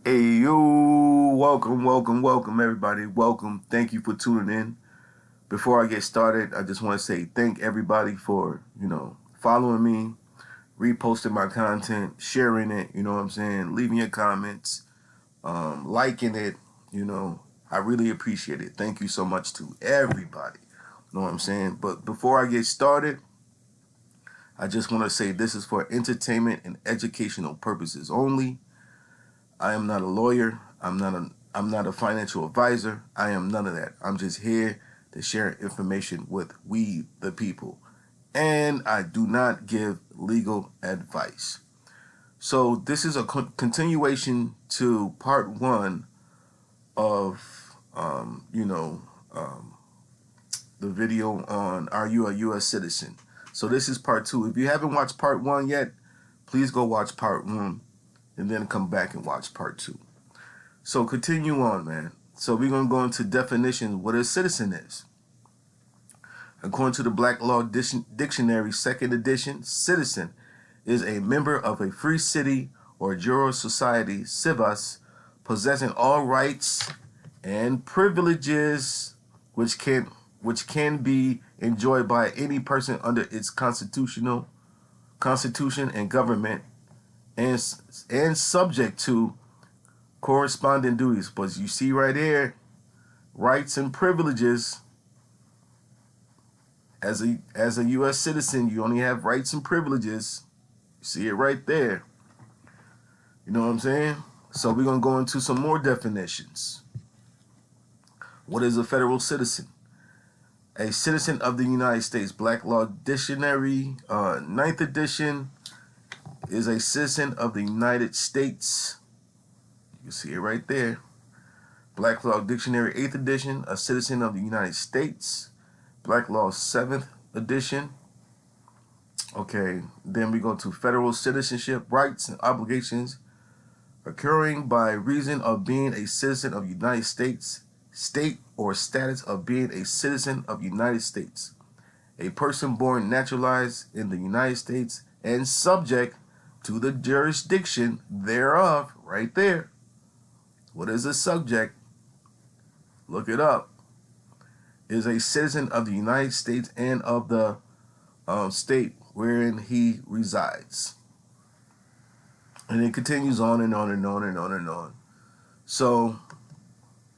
Hey, yo, welcome, everybody. Welcome. Thank you for tuning in. Before I get started, I just want to say thank everybody for, following me, reposting my content, sharing it, you know what I'm saying, leaving your comments, liking it, you know. I really appreciate it. Thank you so much to everybody. You know what I'm saying? But before I get started, I just want to say this is for entertainment and educational purposes only. I am not a lawyer. I'm not a financial advisor. I am none of that. I'm just here to share information with we the people. And I do not give legal advice. So this is a continuation to part one of the video on are you a U.S. citizen? So this is part two. If you haven't watched part one yet, please go watch part one and then come back and watch part two. So continue on, man. So we're going to go into definition what a citizen is. According to the Black Law Dictionary, second edition, citizen is a member of a free city or juror society, civis, possessing all rights and privileges which can be enjoyed by any person under its constitution and government and subject to corresponding duties. But you see right here, rights and privileges. As a U.S. citizen, you only have rights and privileges. You see it right there. You know what I'm saying? So we're gonna go into some more definitions. What is a federal citizen? A citizen of the United States. Black Law Dictionary, ninth edition, is a citizen of the United States. You see it right there. Black Law Dictionary, 8th edition, a citizen of the United States. Black Law 7th edition. Okay, then we go to federal citizenship, rights and obligations occurring by reason of being a citizen of the United States, state or status of being a citizen of the United States. A person born naturalized in the United States and subject to the jurisdiction thereof, right there. What is a subject? Look it up. Is a citizen of the United States and of the state wherein he resides. And it continues on and on and on and on and on. So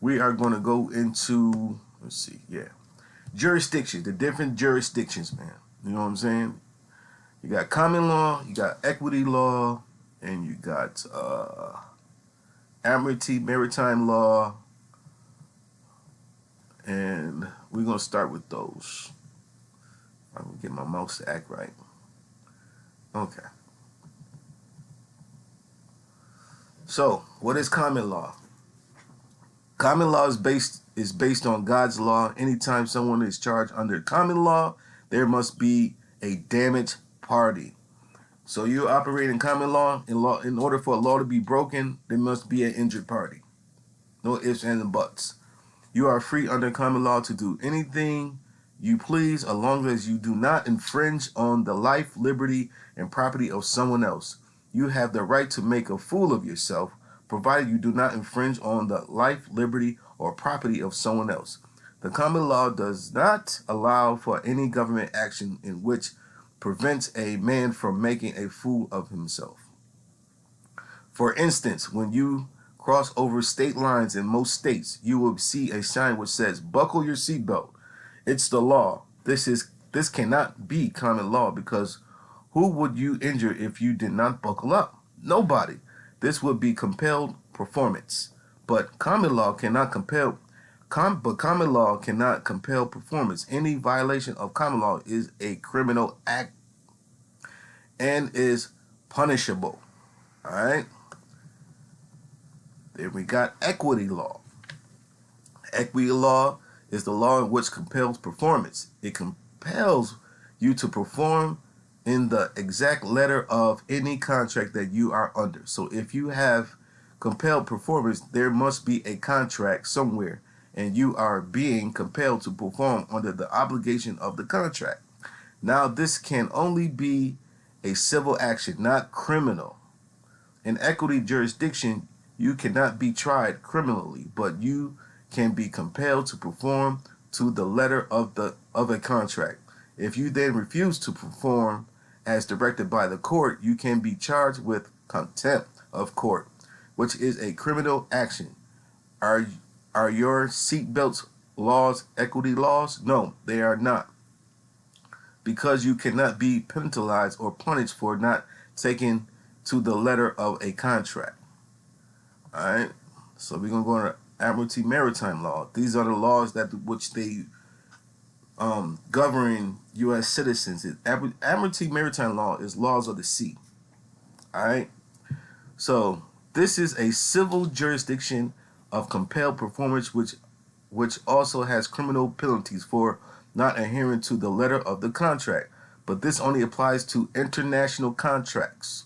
we are going to go into, let's see, jurisdictions, the different jurisdictions, man. You know what I'm saying? You got common law, you got equity law, and you got maritime law, and we're going to start with those. I'm going to get my mouse to act right. Okay. So, what is common law? Common law is based on God's law. Anytime someone is charged under common law, there must be a damaged party. So you operate in common law. In order for a law to be broken, there must be an injured party. No ifs, ands, and buts. You are free under common law to do anything you please, as long as you do not infringe on the life, liberty, and property of someone else. You have the right to make a fool of yourself, provided you do not infringe on the life, liberty, or property of someone else. The common law does not allow for any government action in which prevents a man from making a fool of himself. For instance, when you cross over state lines in most states, you will see a sign which says, "Buckle your seatbelt." It's the law. This cannot be common law, because who would you injure if you did not buckle up? Nobody. This would be compelled performance. But common law cannot compel performance. Any violation of common law is a criminal act and is punishable. All right? Then we got equity law. Equity law is the law in which compels performance. It compels you to perform in the exact letter of any contract that you are under. So if you have compelled performance, there must be a contract somewhere, and you are being compelled to perform under the obligation of the contract. Now, this can only be a civil action, not criminal. In equity jurisdiction, You cannot be tried criminally, but you can be compelled to perform to the letter of a contract. If you then refuse to perform as directed by the court, you can be charged with contempt of court, which is a criminal action. Are are your seatbelt laws equity laws? No, they are not, because you cannot be penalized or punished for not taking to the letter of a contract. All right. So we're gonna go into Admiralty Maritime Law. These are the laws that which they govern U.S. citizens. Admiralty Maritime Law is laws of the sea. All right. So this is a civil jurisdiction of compelled performance, which also has criminal penalties for not adhering to the letter of the contract. But this only applies to international contracts.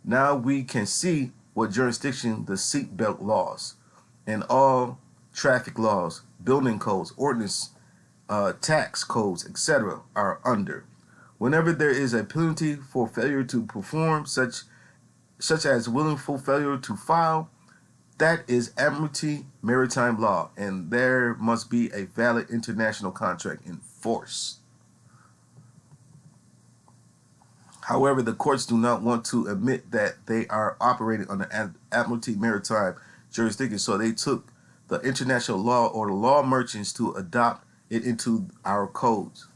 Now we can see what jurisdiction the seatbelt laws and all traffic laws, building codes, ordinance, tax codes, etc. are under. Whenever there is a penalty for failure to perform, such as willful failure to file, that is Admiralty Maritime Law, and there must be a valid international contract in force. However, the courts do not want to admit that they are operating under Admiralty Maritime jurisdiction, so they took the international law or the law merchants to adopt it into our codes.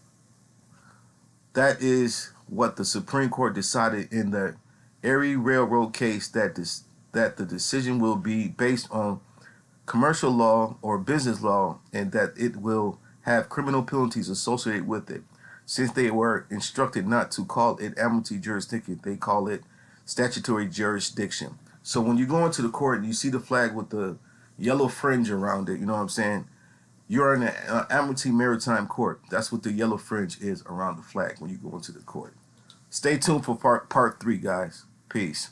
That is what the Supreme Court decided in the Erie Railroad case, that the decision will be based on commercial law or business law, and that it will have criminal penalties associated with it. Since they were instructed not to call it admiralty jurisdiction, they call it statutory jurisdiction. So when you go into the court and you see the flag with the yellow fringe around it, you know what I'm saying? You're in an Admiralty Maritime Court. That's what the yellow fringe is around the flag when you go into the court. Stay tuned for part 3, guys. Peace.